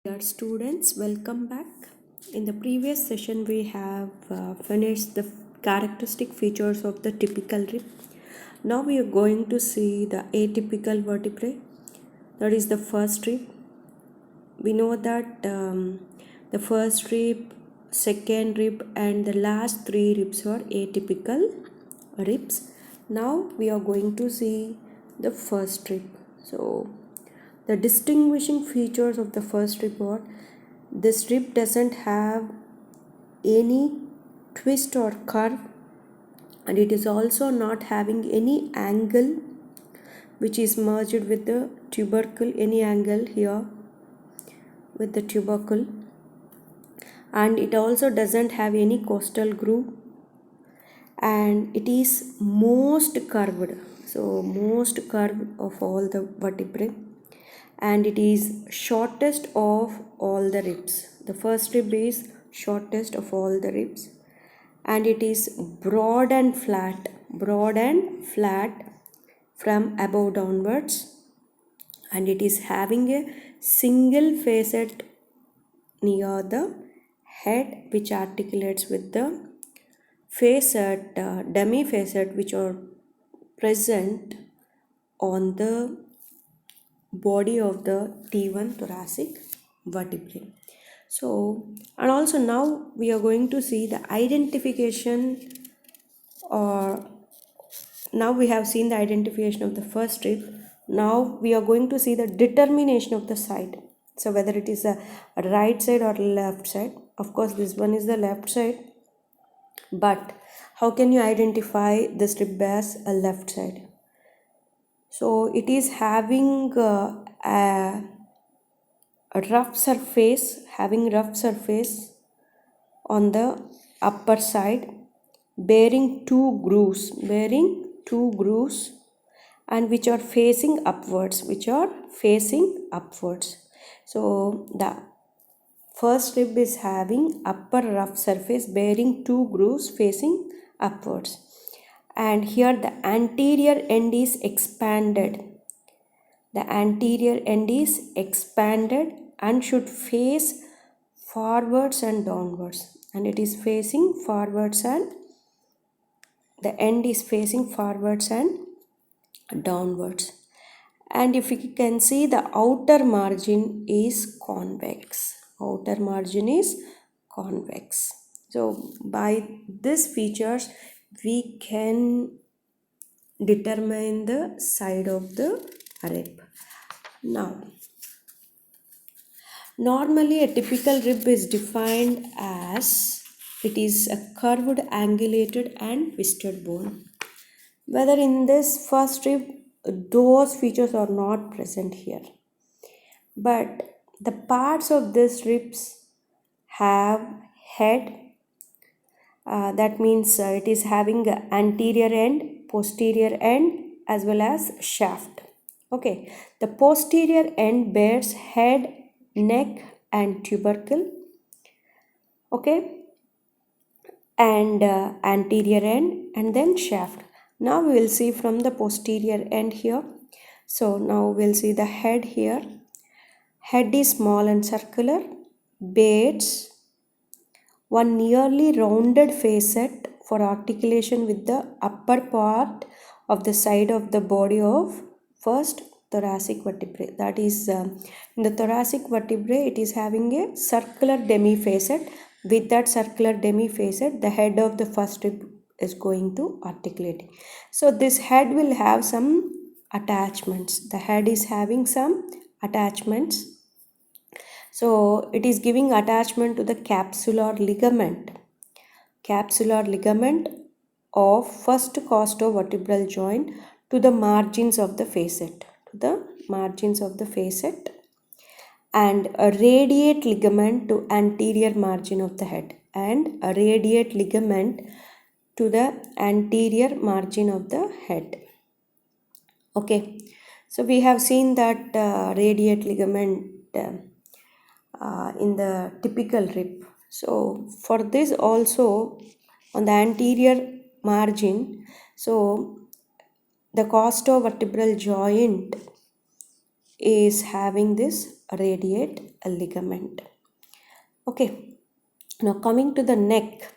Dear students, welcome back. In the previous session, we have finished the characteristic features of the typical rib. Now we are going to see the atypical vertebrae. That is the first rib. We know that the first rib, second rib, and the last three ribs are atypical ribs. Now we are going to see the first rib. So the distinguishing features of the first rib are this rib doesn't have any twist or curve, and it is also not having any angle which is merged with the tubercle, any angle here with the tubercle, and it also doesn't have any costal groove, and it is most curved, so most curved of all the vertebrae, and it is shortest of all the ribs. The first rib is shortest of all the ribs, and it is broad and flat from above downwards, and it is having a single facet near the head which articulates with the facet, demi facet, which are present on the body of the T1 thoracic vertebrae. So, and also now we are going to see the identification, or now we have seen the identification of the first rib. Now we are going to see the determination of the side. So whether it is a right side or left side. Of course, this one is the left side, but how can you identify this rib as a left side? So it is having a rough surface, on the upper side, bearing two grooves, and which are facing upwards, So the first rib is having upper rough surface bearing two grooves facing upwards, and here the anterior end is expanded. And should face forwards and downwards, and it is facing forwards, and the end is facing forwards and downwards. And if you can see, the outer margin is convex. So by these features we can determine the side of the rib. Now, normally a typical rib is defined as it is a curved, angulated and twisted bone. Whether in this first rib those features are not present here, but the parts of this ribs have head, that means it is having anterior end, posterior end as well as shaft. Okay, the posterior end bears head, neck and tubercle. Okay, and anterior end and then shaft. Now we will see from the posterior end here. So now we'll see the head here. Head is small and circular, bears one nearly rounded facet for articulation with the upper part of the side of the body of first thoracic vertebrae. That is, in the thoracic vertebrae, it is having a circular demifacet. With that circular demifacet, the head of the first rib is going to articulate. So this head will have some attachments. The head is having some attachments. So it is giving attachment to the capsular ligament of first costovertebral joint to the margins of the facet, and a radiate ligament to anterior margin of the head, and a radiate ligament to the anterior margin of the head. Okay, so we have seen that radiate ligament in the typical rib. So for this also, on the anterior margin, so the costovertebral joint is having this radiate ligament. Okay, now coming to the neck.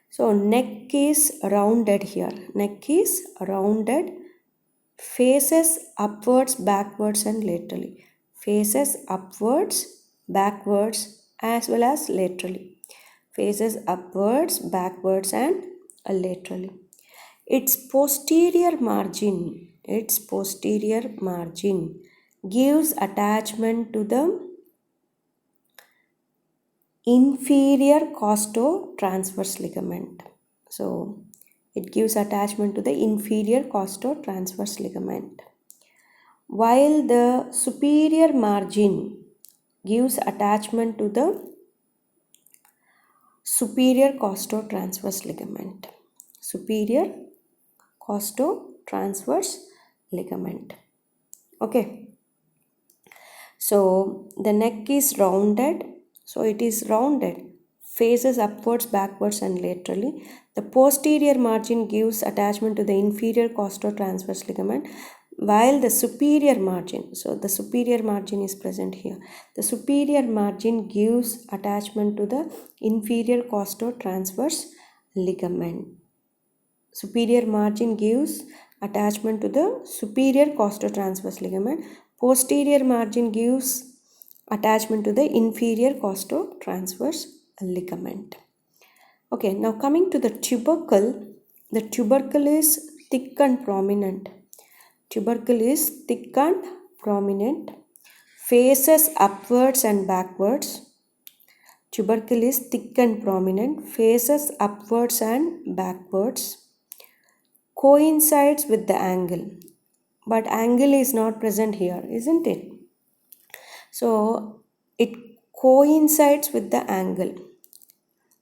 So neck is rounded here. Neck is rounded, faces upwards, backwards and laterally. Faces upwards, backwards as well as laterally. Faces upwards, backwards and laterally. Its posterior margin gives attachment to the inferior costotransverse ligament. So it gives attachment to the inferior costotransverse ligament, while the superior margin gives attachment to the superior costotransverse ligament. Superior costotransverse ligament. Okay. So the neck is rounded. So it is rounded, faces upwards, backwards and laterally. The posterior margin gives attachment to the inferior costotransverse ligament, while the superior margin, so the superior margin is present here. The superior margin gives attachment to the inferior costotransverse ligament. Superior margin gives attachment to the superior costotransverse ligament. Posterior margin gives attachment to the inferior costotransverse ligament. Okay, now coming to the tubercle is thick and prominent. Tubercle is thick and prominent, faces upwards and backwards. Tubercle is thick and prominent, faces upwards and backwards, coincides with the angle. But angle is not present here, isn't it? So it coincides with the angle.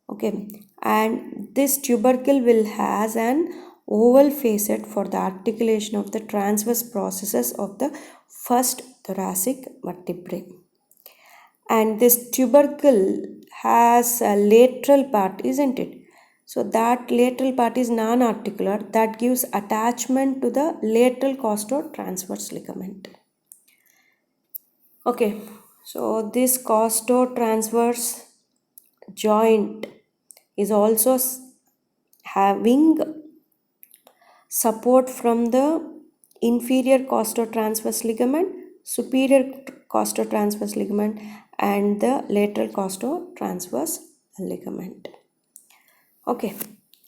Okay, and this tubercle will has an oval facet for the articulation of the transverse processes of the first thoracic vertebrae. And this tubercle has a lateral part, isn't it? So that lateral part is non-articular, that gives attachment to the lateral costotransverse ligament. Okay, so this costotransverse joint is also having support from the inferior costotransverse ligament, superior costotransverse ligament and the lateral costotransverse ligament. Okay,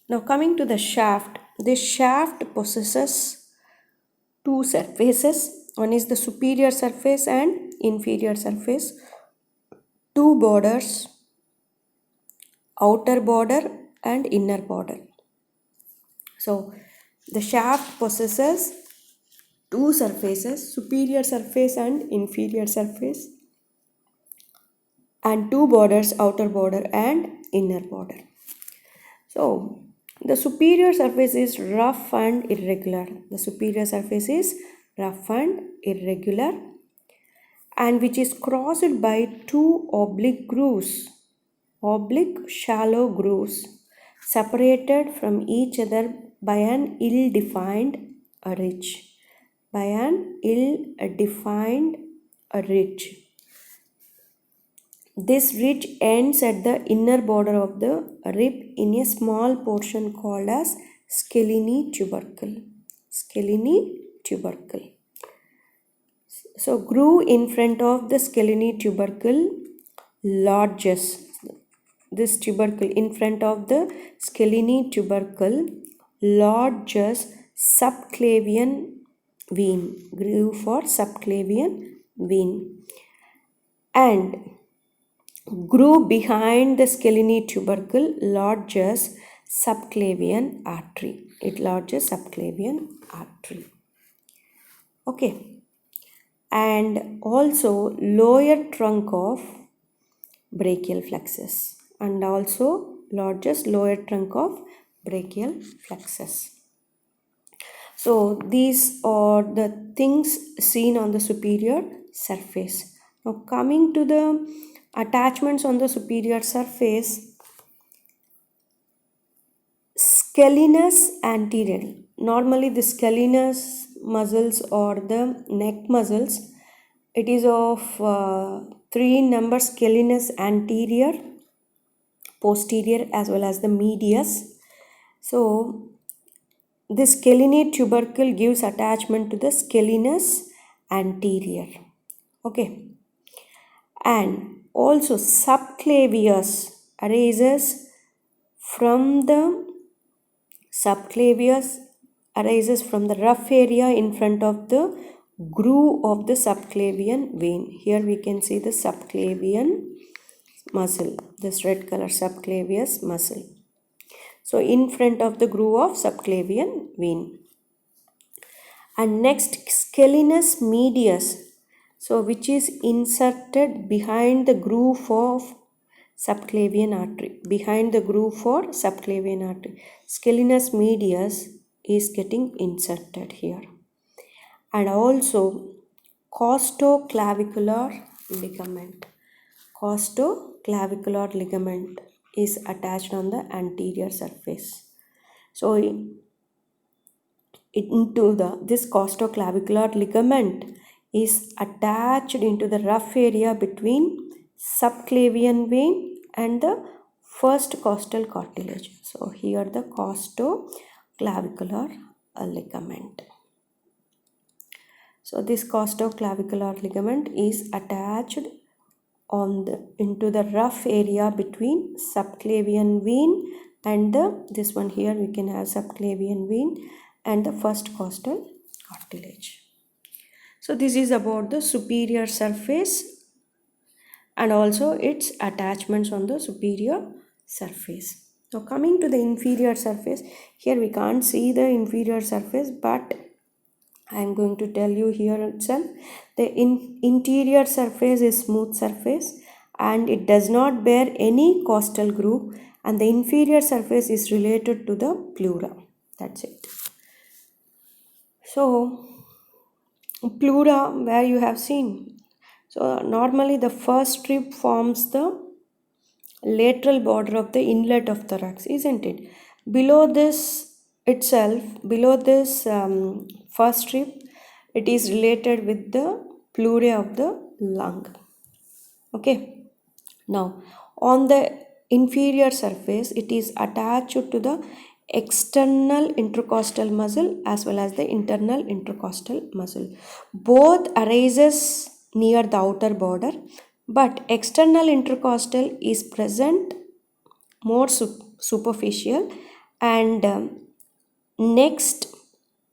now coming to the shaft. This shaft possesses two surfaces. One is the superior surface and inferior surface. Two borders, outer border and inner border. So the shaft possesses two surfaces, superior surface and inferior surface, and two borders, outer border and inner border. So the superior surface is rough and irregular. The superior surface is rough and irregular, and which is crossed by two oblique grooves, oblique shallow grooves, separated from each other by an ill-defined ridge. By an ill-defined ridge. This ridge ends at the inner border of the rib in a small portion called as Scalene tubercle. Scalene tubercle. So groove in front of the Scalene tubercle lodges. This tubercle in front of the Scalene tubercle lodges subclavian vein. Groove for subclavian vein. And groove behind the Scalene tubercle lodges subclavian artery. It lodges subclavian artery. Okay. And also lower trunk of brachial plexus. And also lodges lower trunk of brachial plexus. So these are the things seen on the superior surface. Now coming to the attachments on the superior surface, scalenus anterior. Normally the scalenus muscles or the neck muscles It is of 3 numbers: scalenus anterior, posterior, as well as the medius. So the scalenate tubercle gives attachment to the scalenus anterior. Okay. And also subclavius arises from the rough area in front of the groove of the subclavian vein. Here we can see the subclavian muscle, this red color subclavius muscle. So in front of the groove of subclavian vein. And next, scalenus medius, so which is inserted behind the groove of subclavian artery. Behind the groove for subclavian artery, scalenus medius is getting inserted here. And also costoclavicular ligament. Costoclavicular ligament is attached on the anterior surface. So this costoclavicular ligament is attached into the rough area between subclavian vein and the first costal cartilage. So here the costoclavicular ligament. So this costoclavicular ligament is attached into the rough area between subclavian vein and this one here we can have subclavian vein and the first costal cartilage. So this is about the superior surface and also its attachments on the superior surface. Now coming to the inferior surface, here we can't see the inferior surface, but I am going to tell you here itself. The interior surface is smooth surface and it does not bear any costal groove, and the inferior surface is related to the pleura. That's it. So pleura, where you have seen, so normally the first rib forms the lateral border of the inlet of thorax, isn't it? Below this first rib, it is related with the pleura of the lung. Okay. Now on the inferior surface, it is attached to the external intercostal muscle as well as the internal intercostal muscle. Both arises near the outer border, but external intercostal is present more superficial, and next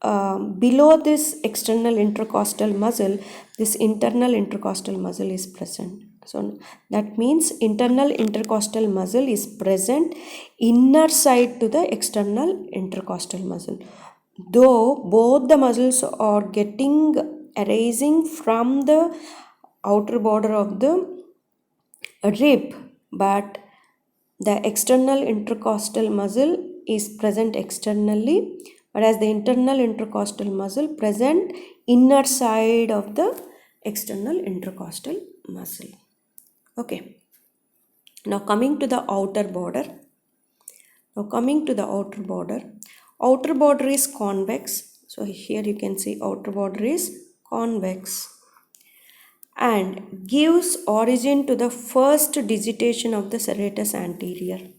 below this external intercostal muscle, this internal intercostal muscle is present. So that means internal intercostal muscle is present inner side to the external intercostal muscle. Though both the muscles are getting arising from the outer border of the rib, but the external intercostal muscle is present externally, whereas the internal intercostal muscle present inner side of the external intercostal muscle. Okay. Now coming to the outer border. Outer border is convex. So here you can see outer border is convex and gives origin to the first digitation of the serratus anterior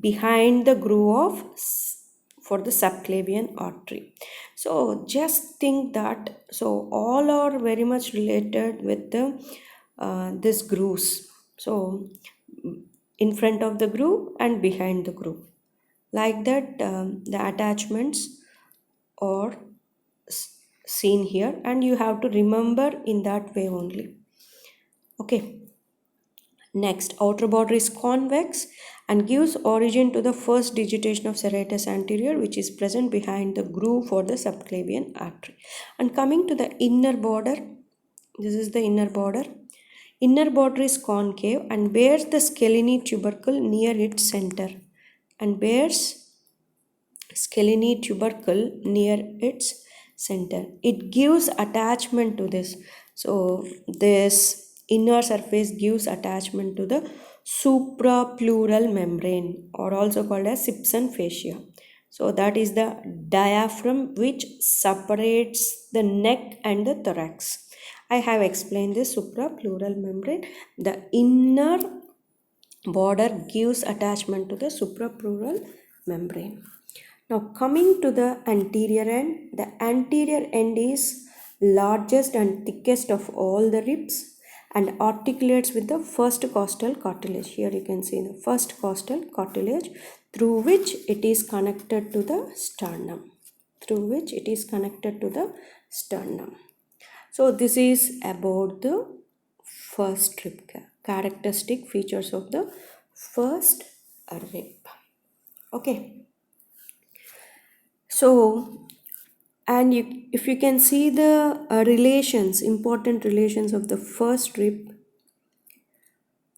behind the groove for the subclavian artery. So just think that, so all are very much related with the this grooves. So in front of the groove and behind the groove, like that the attachments are seen here, and you have to remember in that way only. Okay. Next, outer border is convex and gives origin to the first digitation of serratus anterior, which is present behind the groove for the subclavian artery. And coming to the inner border, this is the inner border. Inner border is concave and bears the scalene tubercle near its center. It gives attachment to this. So this inner surface gives attachment to the suprapleural membrane, or also called as Simpson fascia. So that is the diaphragm which separates the neck and the thorax. I have explained this suprapleural membrane. The inner border gives attachment to the suprapleural membrane. Now coming to the anterior end is largest and thickest of all the ribs and articulates with the first costal cartilage. Here you can see the first costal cartilage through which it is connected to the sternum. So this is about the first rib, characteristic features of the first rib. Okay. So, and if you can see the important relations of the first rib.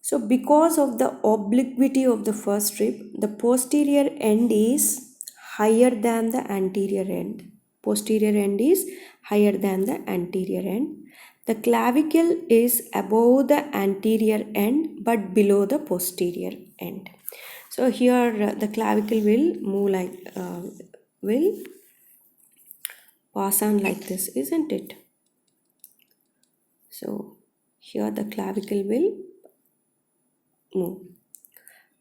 So because of the obliquity of the first rib, the posterior end is higher than the anterior end. The clavicle is above the anterior end but below the posterior end. So here the clavicle will move will pass on like this, isn't it? So here the clavicle will move,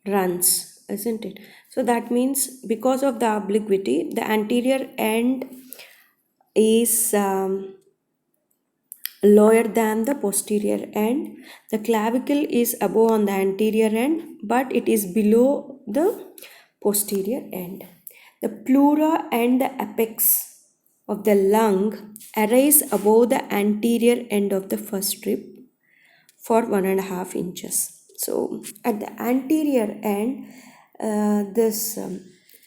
runs, isn't it? So that means because of the obliquity, the anterior end is lower than the posterior end. The clavicle is above on the anterior end, but it is below the posterior end. The pleura and the apex of the lung arise above the anterior end of the first rib for 1.5 inches. So at the anterior end, this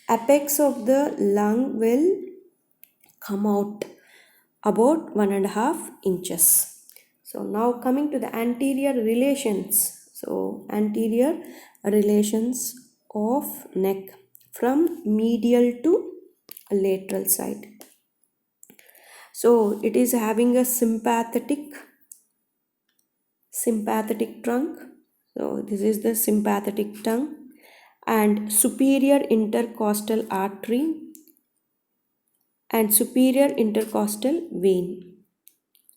apex of the lung will come out about 1.5 inches. So now coming to the anterior relations. So anterior relations of neck from medial to lateral side. So it is having a sympathetic trunk. So this is the sympathetic tongue and superior intercostal artery and superior intercostal vein.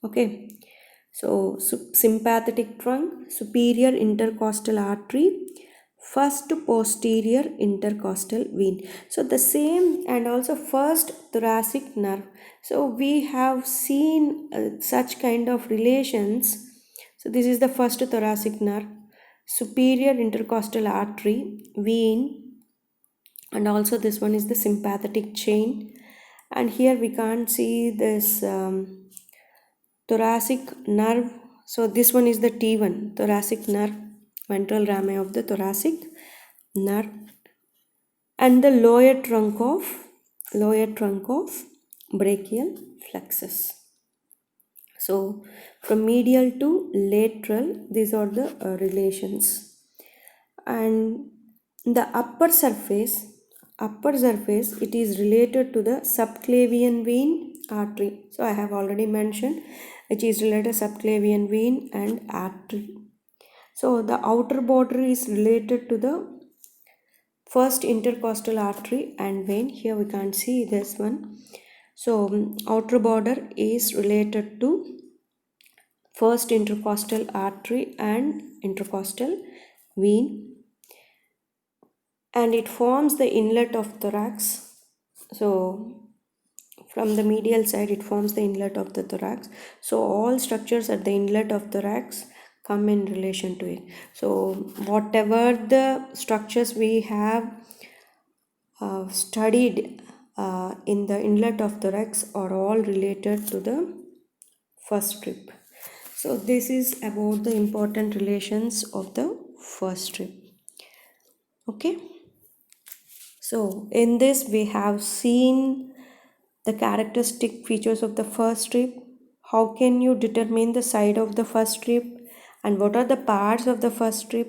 Okay, so sympathetic trunk, superior intercostal artery, first posterior intercostal vein. So the same, and also first thoracic nerve. So we have seen such kind of relations. So this is the first thoracic nerve, superior intercostal artery, vein, and also this one is the sympathetic chain. And here we can't see this thoracic nerve. So this one is the T1, thoracic nerve, ventral rami of the thoracic nerve, and the lower trunk of brachial plexus. So from medial to lateral, these are the relations. And the upper surface, it is related to the subclavian vein artery. So I have already mentioned which is related to subclavian vein and artery. So the outer border is related to the first intercostal artery and vein. Here we can't see this one. So outer border is related to first intercostal artery and intercostal vein, and it forms the inlet of thorax. So from the medial side it forms the inlet of the thorax. So all structures at the inlet of thorax come in relation to it. So whatever the structures we have studied in the inlet of thorax are all related to the first rib. So this is about the important relations of the first rib. Okay. So in this we have seen the characteristic features of the first rib. How can you determine the side of the first rib and what are the parts of the first rib,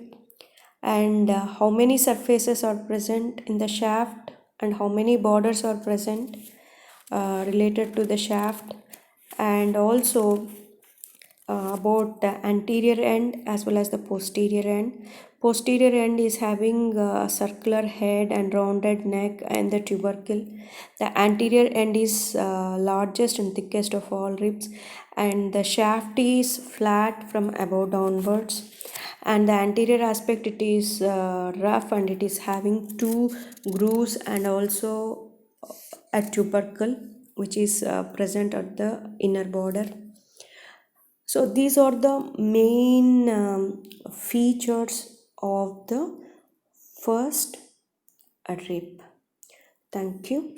and how many surfaces are present in the shaft and how many borders are present related to the shaft, and also about the anterior end as well as the posterior end. Posterior end is having a circular head and rounded neck and the tubercle. The anterior end is largest and thickest of all ribs, and the shaft is flat from above downwards, and the anterior aspect it is rough, and it is having two grooves and also a tubercle which is present at the inner border. So these are the main features of the first rib. Thank you.